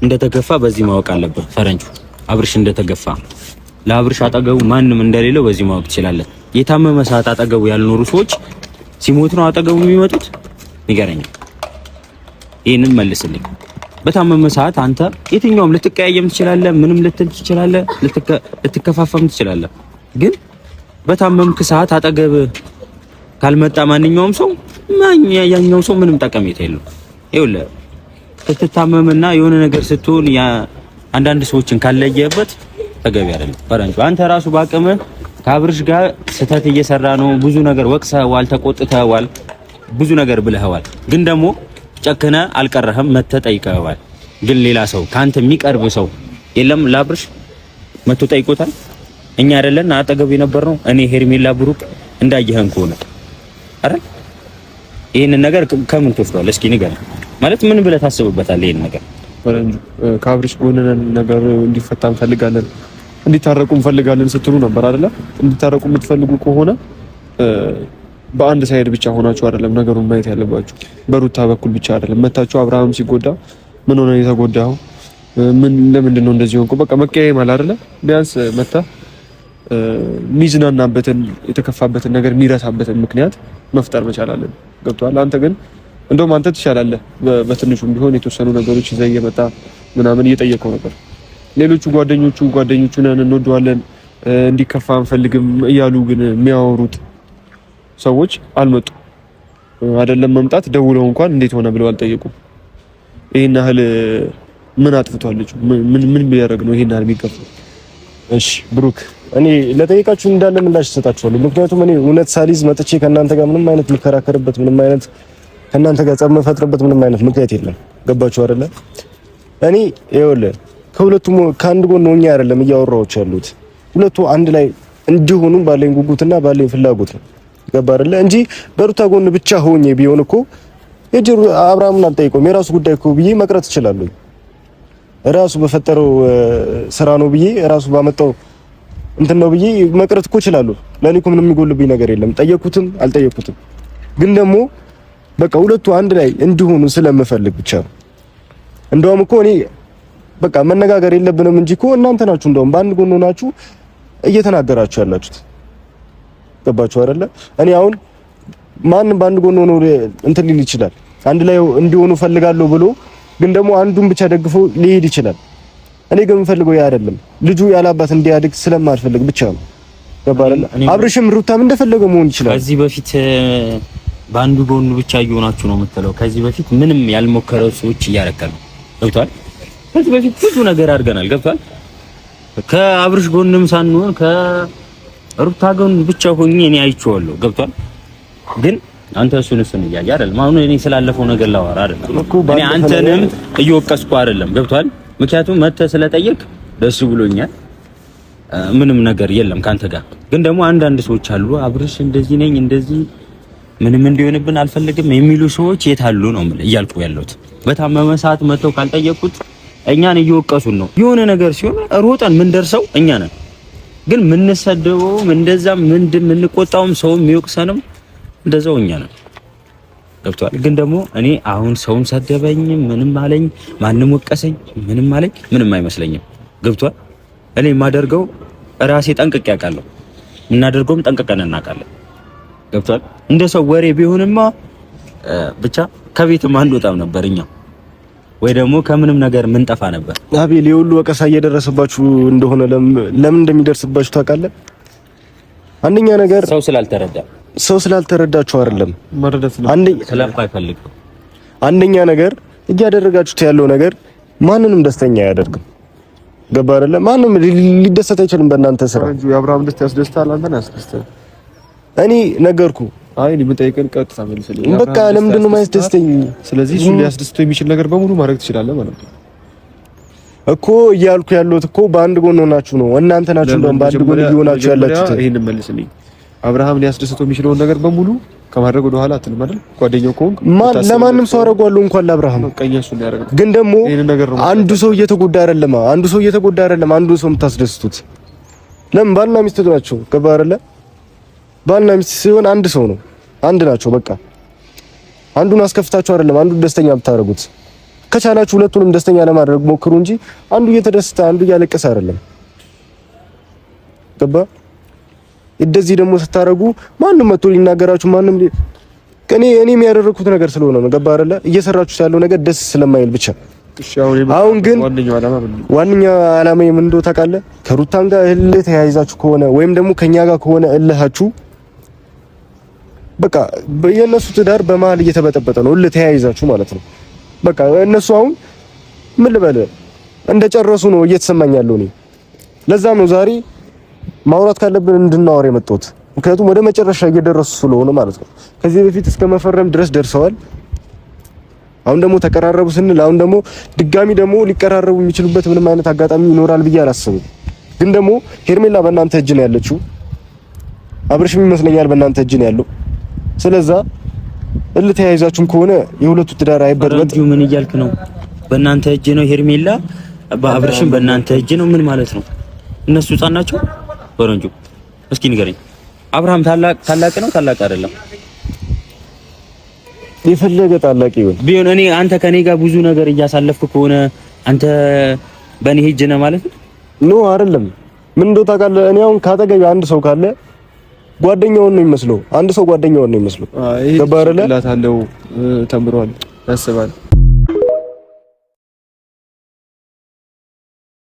እንደተገፋ በዚህ ማወቅ አለበት ፈረንጁ። አብርሽ እንደተገፋ ለአብርሽ አጠገቡ ማንም እንደሌለው በዚህ ማወቅ ትችላለህ። የታመመ ሰዓት አጠገቡ ያልኖሩ ሰዎች ሲሞት ነው አጠገቡ የሚመጡት? ንገረኝ። ይሄንን መልስልኝ። በታመመ ሰዓት አንተ የትኛውም ልትቀያየም ትችላለህ፣ ምንም ልትል ትችላለህ፣ ልትከፋፈም ትችላለህ። ግን በታመምክ ሰዓት አጠገብ ካልመጣ ማንኛውም ሰው ያኛው ሰው ምንም ጠቀሜታ የለውም። ይኸውልህ ስትታመምና የሆነ ነገር ስትሆን አንዳንድ ሰዎችን ካለየበት ተገቢ አይደለም። ፈረንጁ አንተ ራሱ ባቅምህ ከአብርሽ ጋር ስህተት እየሰራ ነው። ብዙ ነገር ወቅሰዋል፣ ተቆጥተዋል፣ ብዙ ነገር ብለዋል። ግን ደግሞ ጨክነ አልቀረህም፣ መተህ ጠይቀዋል። ግን ሌላ ሰው ካንተ የሚቀርብ ሰው የለም ለአብርሽ መቶ ጠይቆታል? እኛ አይደለን አጠገቡ የነበርነው? እኔ ሄርሜላ ብሩክ እንዳየህን ከሆነ አይደል? ይሄንን ነገር ከምን ትወስደዋል? እስኪ ንገረኝ። ማለት ምን ብለህ ታስብበታለህ? ይሄን ነገር ፈረንጁ ከአብርሽ ጎን ነን፣ ነገር እንዲፈታ እንፈልጋለን፣ እንዲታረቁ እንፈልጋለን ስትሉ ነበር አይደለ? እንዲታረቁ የምትፈልጉ ከሆነ በአንድ ሳይድ ብቻ ሆናችሁ አይደለም ነገሩን ማየት ያለባችሁ። በሩታ በኩል ብቻ አይደለም መታችሁ። አብርሃም ሲጎዳ ምን ሆነ የተጎዳው? ምን ለምንድን ነው እንደዚህ ሆንኩ? በቃ መቀያየም አለ አይደለ? ቢያንስ መታ ሚዝናናበትን የተከፋበትን ነገር የሚረሳበትን ምክንያት መፍጠር መቻል አለን። ገብቶሃል? አንተ ግን እንደውም አንተ ትሻላለህ። በትንሹም ቢሆን የተወሰኑ ነገሮች ይዘህ እየመጣ ምናምን እየጠየቀው ነበር። ሌሎቹ ጓደኞቹ ነን እንወደዋለን እንዲከፋ አንፈልግም እያሉ ግን የሚያወሩት ሰዎች አልመጡ አይደለም። መምጣት ደውለው እንኳን እንዴት ሆነ ብለው አልጠየቁም። ይሄን ያህል ምን አጥፍቷል ልጁ? ምን ቢያደርግ ነው ይሄን ያህል የሚገፋው? እሺ ብሩክ፣ እኔ ለጠየቃችሁ እንዳለ ምላሽ እሰጣችኋለሁ። ምክንያቱም እኔ እውነት ሳሊዝ መጥቼ ከእናንተ ጋር ምንም አይነት የምከራከርበት ምንም አይነት ከእናንተ ጋር ጸብ የምፈጥርበት ምንም አይነት ምክንያት የለም። ገባችሁ አይደለ? እኔ ይኸውልህ ከሁለቱም ከአንድ ጎን ሆኜ አይደለም እያወራሁት ያሉት። ሁለቱ አንድ ላይ እንዲሆኑ ባለኝ ጉጉትና ባለኝ ፍላጎት ነው። ገባ አይደለ? እንጂ በሩታ ጎን ብቻ ሆኜ ቢሆን እኮ የጀሩ አብርሃምን አልጠይቀውም የራሱ ጉዳይ እኮ ብዬ መቅረት እችላለሁ። ራሱ በፈጠረው ስራ ነው ብዬ ራሱ ባመጣው እንትን ነው ብዬ መቅረት እኮ እችላለሁ። ለኔ እኮ ምንም የሚጎልብኝ ነገር የለም። ጠየቁትም አልጠየቁትም ግን ደግሞ በቃ ሁለቱ አንድ ላይ እንዲሆኑ ስለምፈልግ ብቻ ነው። እንደውም እኮ እኔ በቃ መነጋገር የለብንም እንጂ እኮ እናንተ ናችሁ እንደውም በአንድ ጎን ሆናችሁ እየተናገራችሁ ያላችሁት። ገባችሁ አይደለ? እኔ አሁን ማንም በአንድ ጎን ሆኖ እንትን ሊል ይችላል። አንድ ላይ እንዲሆኑ ፈልጋለሁ ብሎ ግን ደግሞ አንዱን ብቻ ደግፎ ሊሄድ ይችላል። እኔ ግን የምፈልገው ያ አይደለም። ልጁ ያላባት እንዲያድግ ስለማልፈልግ ብቻ ነው። ገባ አይደለ? አብርሽም ሩታም እንደፈለገው መሆን ይችላል። ከዚህ በፊት በአንዱ ጎን ብቻ እየሆናችሁ ነው የምትለው። ከዚህ በፊት ምንም ያልሞከረው ሰዎች እያረከሉ ገብቷል። ከዚህ በፊት ብዙ ነገር አድርገናል። ገብቷል። ከአብርሽ ጎንም ሳንሆን ከሩታ ጎን ብቻ ሆኜ እኔ አይቼዋለሁ። ገብቷል። ግን አንተ እሱን እያየ አይደለም። አሁን እኔ ስላለፈው ነገር ላወራ አይደለም እኔ አንተንም እየወቀስኩ አይደለም። ገብቷል። ምክንያቱም መተህ ስለጠየቅ ደስ ብሎኛል። ምንም ነገር የለም ካንተ ጋር። ግን ደግሞ አንዳንድ ሰዎች አሉ አብርሽ እንደዚህ ነኝ እንደዚህ ምንም እንዲሆንብን አልፈልግም የሚሉ ሰዎች የታሉ ነው እያልኩ ያለሁት። በታመመ ሰዓት መተው ካልጠየቁት እኛን እየወቀሱን ነው። የሆነ ነገር ሲሆን ሮጠን ምን ደርሰው እኛ ነን። ግን ምንሰደበውም እንደዛም ምንቆጣውም ሰው የሚወቅሰንም እንደዛው እኛ ነን። ገብቷል። ግን ደግሞ እኔ አሁን ሰውም ሰደበኝ ምንም አለኝ ማንም ወቀሰኝ ምንም አለኝ ምንም አይመስለኝም። ገብቷል። እኔ የማደርገው ራሴ ጠንቅቄ አውቃለሁ። እናደርገውም ጠንቅቀን እናውቃለን። ገብቷል። እንደ ሰው ወሬ ቢሆንማ ብቻ ከቤትም አንወጣም ነበር እኛ ወይ ደግሞ ከምንም ነገር ምን ጠፋ ነበር። አቤል የሁሉ ወቀሳ እየደረሰባችሁ እንደሆነ ለምን እንደሚደርስባችሁ ታውቃለህ? አንደኛ ነገር ሰው ስላልተረዳችሁ አይደለም መረዳት ነው። ስለማይፈልግ አንደኛ ነገር እያደረጋችሁት ያለው ነገር ማንንም ደስተኛ አያደርግም። ገባ አይደለ? ማንም ሊደሰት አይችልም በእናንተ ስራ። የአብርሃም ደስታ ያስደስታል፣ አንተን ያስደስታል። እኔ ነገርኩ። አይ ሊመጣይቀን ቀጥታ መልስልኝ። በቃ ለምንድን ነው የማያስደስተኝ? ስለዚህ እሱ ሊያስደስተው የሚችል ነገር በሙሉ ማድረግ ትችላለህ ማለት ነው እኮ እያልኩ ያለሁት እኮ በአንድ ጎን ሆናችሁ ነው። እናንተ ናችሁ እንደውም በአንድ ጎን እየሆናችሁ ያላችሁት። ይሄን መልስልኝ። አብርሃም ሊያስደስተው የሚችለውን ነገር በሙሉ ከማድረግ ወደ ኋላ አትልም አይደል? ጓደኛው ከሆንክ ለማንም ሰው አደርገዋለሁ እንኳን ለአብርሃም። ግን ደግሞ አንዱ ሰው እየተጎዳ አይደለም፣ አንዱ ሰው የምታስደስቱት ለምን? ባልና ሚስት ናቸው። ገባ አይደለ? ባልና ሚስት ሲሆን አንድ ሰው ነው፣ አንድ ናቸው። በቃ አንዱን አስከፍታችሁ አይደለም አንዱን ደስተኛ ብታደርጉት። ከቻላችሁ ሁለቱንም ደስተኛ ለማድረግ ሞክሩ እንጂ አንዱ እየተደሰተ አንዱ እያለቀሰ አይደለም። ገባ? እንደዚህ ደግሞ ስታረጉ ማንም መጥቶ ሊናገራችሁ ማንም እኔም ያደረኩት ነገር ስለሆነ ነው። ገባ አይደለ? እየሰራችሁ ያለው ነገር ደስ ስለማይል ብቻ። አሁን ግን ዋንኛ ዓላማ ምን እንደው ታውቃለህ? ከሩታን ጋር እልህ ተያይዛችሁ ከሆነ ወይም ደግሞ ከኛ ጋር ከሆነ እልሃችሁ በቃ የእነሱ ትዳር በመሀል እየተበጠበጠ ነው። እልህ ተያይዛችሁ ማለት ነው። በቃ እነሱ አሁን ምን ልበል እንደጨረሱ ነው እየተሰማኝ ያለው እኔ። ለዛም ነው ዛሬ ማውራት ካለብን እንድናወር የመጣሁት። ምክንያቱም ወደ መጨረሻ እየደረሱ ስለሆነ ማለት ነው። ከዚህ በፊት እስከ መፈረም ድረስ ደርሰዋል። አሁን ደግሞ ተቀራረቡ ስንል አሁን ደግሞ ድጋሚ ደግሞ ሊቀራረቡ የሚችሉበት ምንም አይነት አጋጣሚ ይኖራል ብዬ አላስብም። ግን ደግሞ ሄርሜላ በእናንተ እጅ ነው ያለችው፣ አብርሽም ይመስለኛል በእናንተ እጅ ነው ያለው። ስለዛ እልህ ተያይዛችሁም ከሆነ የሁለቱ ትዳር አይበርበት። ምን እያልክ ነው? በእናንተ እጅ ነው ሄርሜላ፣ በአብርሽም በእናንተ እጅ ነው። ምን ማለት ነው? እነሱ ሕፃን ናቸው። በረንጁ እስኪ ንገረኝ። አብርሃም ታላቅ ነው ታላቅ አይደለም? የፈለገ ታላቅ ይሁን ቢሆን እኔ አንተ ከኔ ጋር ብዙ ነገር እያሳለፍክ ከሆነ አንተ በእኔ ሂጅ ነህ ማለት ነው? ኖ አይደለም። ምን እንደው ታውቃለህ፣ እኔ አሁን ካጠገቤ አንድ ሰው ካለ ጓደኛውን ነው የሚመስለው። አንድ ሰው ጓደኛውን ነው የሚመስለው። ገባህ አይደለ? ተምሯል፣ ያስባል